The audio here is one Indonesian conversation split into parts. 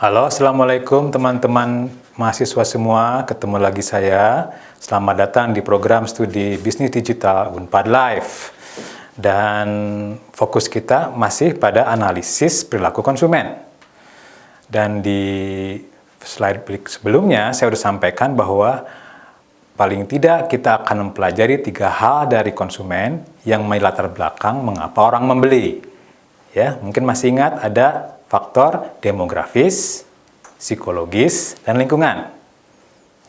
Halo, Assalamualaikum teman-teman mahasiswa semua. Ketemu lagi saya. Selamat datang di program studi Bisnis Digital Unpad Live. Dan fokus kita masih pada analisis perilaku konsumen. Dan di slide sebelumnya saya sudah sampaikan bahwa paling tidak kita akan mempelajari 3 hal dari konsumen yang melatar belakang mengapa orang membeli. Ya, mungkin masih ingat ada faktor demografis, psikologis, dan lingkungan.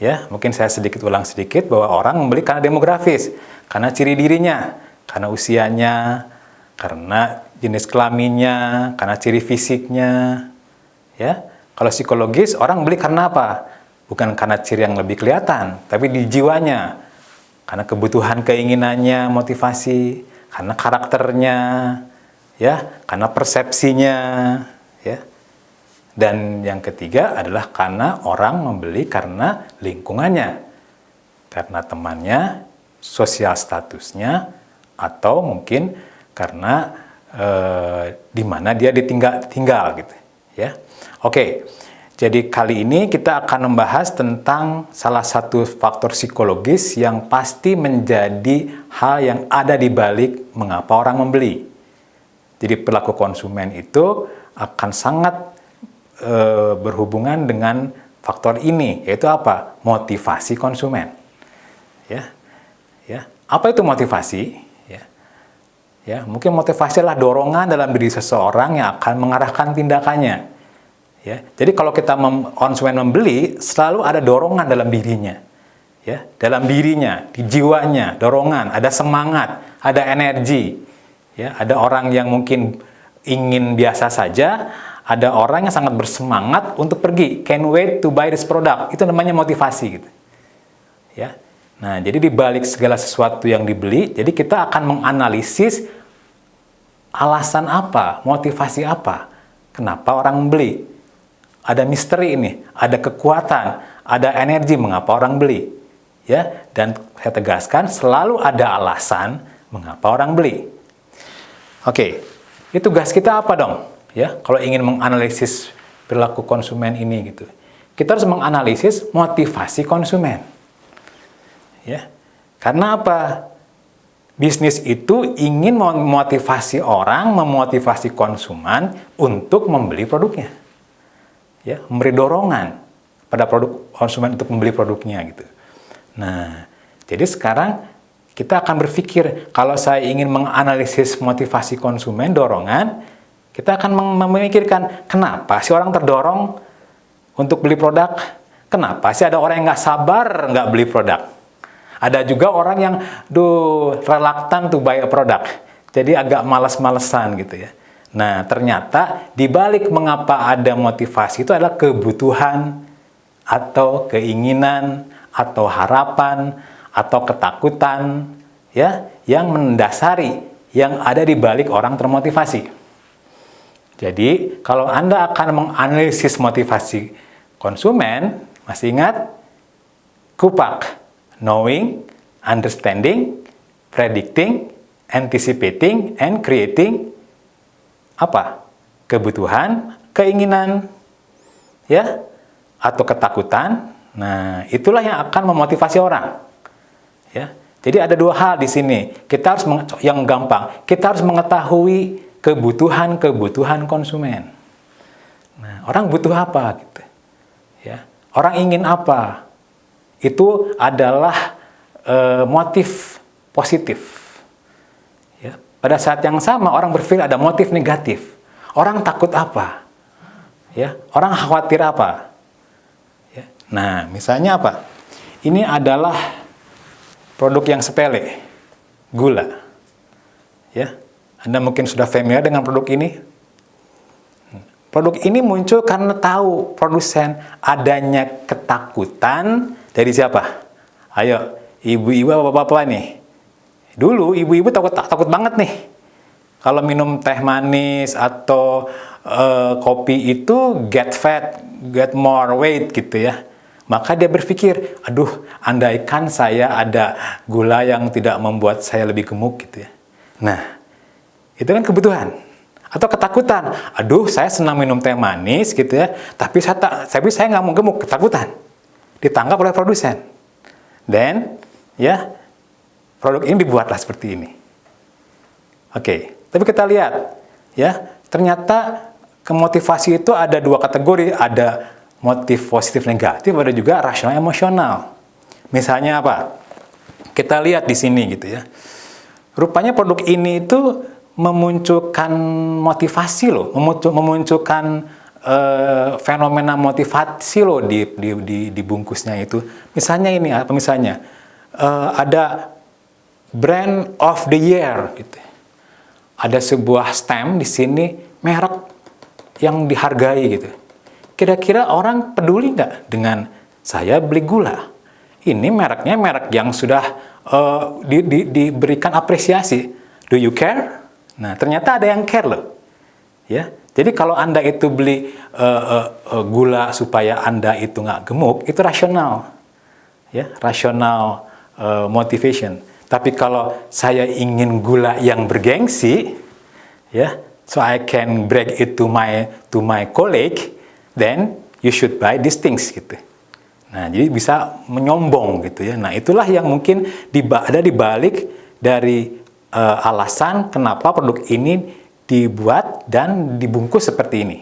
Ya, mungkin saya ulang sedikit bahwa orang membeli karena demografis, karena ciri dirinya, karena usianya, karena jenis kelaminnya, karena ciri fisiknya. Ya, kalau psikologis orang beli karena apa? Bukan karena ciri yang lebih kelihatan, tapi di jiwanya, karena kebutuhan keinginannya, motivasi, karena karakternya, ya, karena persepsinya. Ya. Dan yang ketiga adalah karena orang membeli karena lingkungannya, karena temannya, sosial statusnya, atau mungkin karena di mana dia tinggal gitu. Ya, oke. Jadi kali ini kita akan membahas tentang salah satu faktor psikologis yang pasti menjadi hal yang ada di balik mengapa orang membeli. Jadi perilaku konsumen itu akan sangat berhubungan dengan faktor ini, yaitu apa? Motivasi konsumen. Ya, ya. Apa itu motivasi? Ya, mungkin motivasi adalah dorongan dalam diri seseorang yang akan mengarahkan tindakannya. Ya, jadi kalau kita konsumen membeli, selalu ada dorongan dalam dirinya. Ya, dalam dirinya, di jiwanya, dorongan, ada semangat, ada energi. Ya, ada orang yang mungkin ingin biasa saja, ada orang yang sangat bersemangat untuk pergi, can't wait to buy this product. Itu namanya motivasi gitu. Ya. Nah, jadi di balik segala sesuatu yang dibeli, jadi kita akan menganalisis alasan apa, motivasi apa, kenapa orang membeli. Ada misteri ini, ada kekuatan, ada energi mengapa orang beli. Ya, dan saya tegaskan selalu ada alasan mengapa orang beli. Oke. Itu tugas kita apa dong? Ya, kalau ingin menganalisis perilaku konsumen ini gitu. Kita harus menganalisis motivasi konsumen. Ya. Karena apa? Bisnis itu ingin memotivasi orang, memotivasi konsumen untuk membeli produknya. Ya, memberi dorongan pada produk konsumen untuk membeli produknya gitu. Nah, jadi sekarang kita akan berpikir, kalau saya ingin menganalisis motivasi konsumen, dorongan, kita akan memikirkan, kenapa sih orang terdorong untuk beli produk? Kenapa sih ada orang yang nggak sabar nggak beli produk? Ada juga orang yang, reluctant to buy a product. Jadi agak malas-malesan gitu ya. Nah, ternyata di balik mengapa ada motivasi itu adalah kebutuhan, atau keinginan, atau harapan, atau ketakutan, ya, yang mendasari, yang ada di balik orang termotivasi. Jadi, kalau Anda akan menganalisis motivasi konsumen, masih ingat? KUPAK, knowing, understanding, predicting, anticipating, and creating apa? Kebutuhan, keinginan, ya, atau ketakutan. Nah, itulah yang akan memotivasi orang. Ya. Jadi ada 2 hal di sini. Kita harus yang gampang, kita harus mengetahui kebutuhan konsumen. Nah, orang butuh apa gitu. Ya. Orang ingin apa? Itu adalah motif positif. Ya. Pada saat yang sama orang berpikir ada motif negatif. Orang takut apa? Ya. Orang khawatir apa? Ya. Nah, misalnya apa? Ini adalah produk yang sepele, gula. Ya, Anda mungkin sudah familiar dengan produk ini. Produk ini muncul karena tahu produsen adanya ketakutan dari siapa? Ayo, ibu-ibu, bapak-bapak nih. Dulu ibu-ibu takut banget nih. Kalau minum teh manis atau kopi itu get fat, get more weight gitu ya. Maka dia berpikir, aduh, andaikan saya ada gula yang tidak membuat saya lebih gemuk gitu ya. Nah, itu kan kebutuhan. Atau ketakutan, aduh saya senang minum teh manis gitu ya, tapi saya nggak mau gemuk, ketakutan. Ditangkap oleh produsen. Dan ya produk ini dibuatlah seperti ini. Oke, tapi kita lihat ya, ternyata motivasi itu ada dua kategori, ada motif positif negatif, ada juga rasional emosional. Misalnya apa? Kita lihat di sini gitu ya. Rupanya produk ini itu memunculkan motivasi loh, memunculkan fenomena motivasi loh di bungkusnya itu. Misalnya ini apa misalnya? Ada brand of the year gitu. Ada sebuah stamp di sini merek yang dihargai gitu. Kira-kira orang peduli nggak dengan saya beli gula? Ini mereknya merek yang sudah diberikan apresiasi. Do you care? Nah, ternyata ada yang care loh. Ya, jadi kalau Anda itu beli gula supaya Anda itu nggak gemuk, itu rasional. Ya, rasional motivation. Tapi kalau saya ingin gula yang bergengsi, ya, so I can brag it to my colleague, then you should buy these things gitu. Nah, jadi bisa menyombong gitu ya. Nah, itulah yang mungkin ada di balik dari alasan kenapa produk ini dibuat dan dibungkus seperti ini.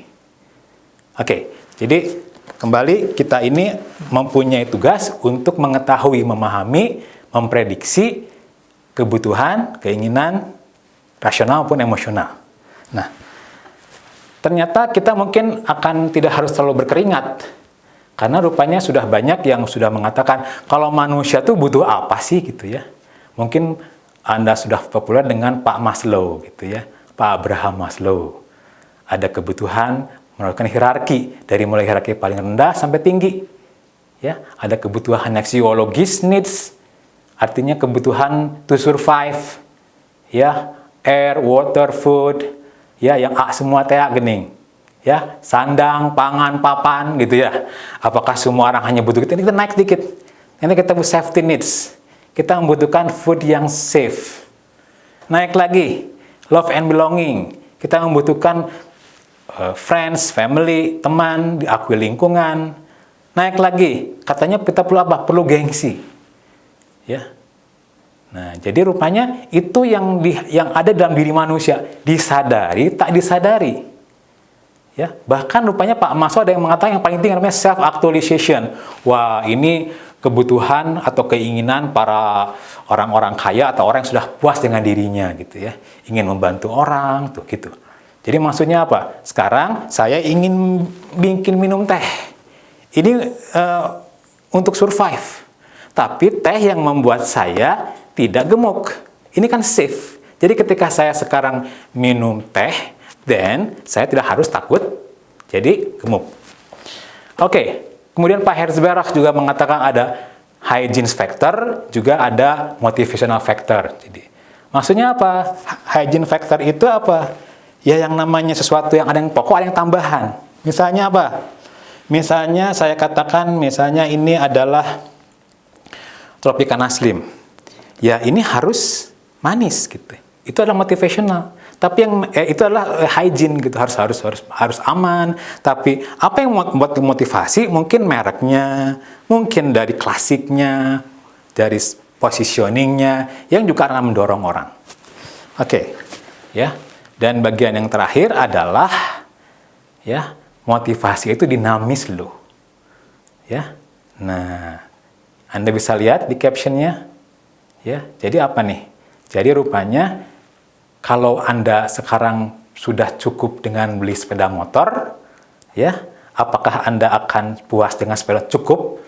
Oke, jadi kembali kita ini mempunyai tugas untuk mengetahui, memahami, memprediksi kebutuhan, keinginan, rasional maupun emosional. Nah, ternyata kita mungkin akan tidak harus terlalu berkeringat, karena rupanya sudah banyak yang sudah mengatakan kalau manusia tuh butuh apa sih gitu ya. Mungkin Anda sudah populer dengan Pak Maslow gitu ya, Pak Abraham Maslow. Ada kebutuhan menurunkan hierarki dari mulai hierarki paling rendah sampai tinggi. Ya, ada kebutuhan physiologis needs, artinya kebutuhan to survive. Ya, air, water, food, ya yang A semua teh gening. Ya, sandang, pangan, papan gitu ya. Apakah semua orang hanya butuh itu? Kita naik dikit. Nanti kita butuh safety needs. Kita membutuhkan food yang safe. Naik lagi, love and belonging. Kita membutuhkan friends, family, teman, diakui lingkungan. Naik lagi, katanya kita perlu apa? Perlu gengsi. Ya. Nah, jadi rupanya itu yang ada dalam diri manusia, disadari, tak disadari. Ya, bahkan rupanya Pak Maslow ada yang mengatakan yang paling tinggi namanya self actualization. Wah, ini kebutuhan atau keinginan para orang-orang kaya atau orang yang sudah puas dengan dirinya gitu ya, ingin membantu orang tuh gitu. Jadi maksudnya apa? Sekarang saya ingin bikin minum teh, ini untuk survive, tapi teh yang membuat saya tidak gemuk, ini kan safe. Jadi ketika saya sekarang minum teh, then saya tidak harus takut jadi gemuk. Oke. Kemudian Pak Herzberg juga mengatakan ada hygiene factor, juga ada motivational factor. Jadi, maksudnya apa? Hygiene factor itu apa? Ya yang namanya sesuatu yang ada yang pokok, ada yang tambahan. Misalnya apa? Misalnya saya katakan, misalnya ini adalah Tropicana Slim. Ya ini harus manis gitu. Itu adalah motivational. Tapi yang itu adalah hygiene gitu, harus aman. Tapi apa yang membuat motivasi? Mungkin mereknya, mungkin dari klasiknya, dari positioningnya, yang juga akan mendorong orang. Oke, ya. Dan bagian yang terakhir adalah ya motivasi itu dinamis loh. Ya, nah, Anda bisa lihat di captionnya. Ya, jadi apa nih? Jadi rupanya kalau Anda sekarang sudah cukup dengan beli sepeda motor, ya, apakah Anda akan puas dengan sepeda cukup?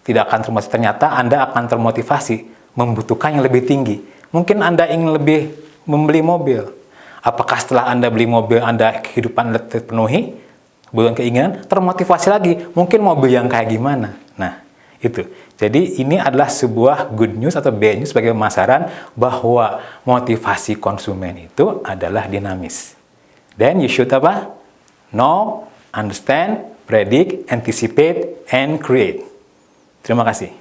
Tidak akan termotivasi. Ternyata Anda akan termotivasi membutuhkan yang lebih tinggi. Mungkin Anda ingin lebih membeli mobil. Apakah setelah Anda beli mobil, Anda kehidupan Anda terpenuhi? Bukan keinginan, termotivasi lagi. Mungkin mobil yang kayak gimana? Nah, itu. Jadi ini adalah sebuah good news atau bad news sebagai pemasaran bahwa motivasi konsumen itu adalah dinamis. Then you should apa? Know, understand, predict, anticipate, and create. Terima kasih.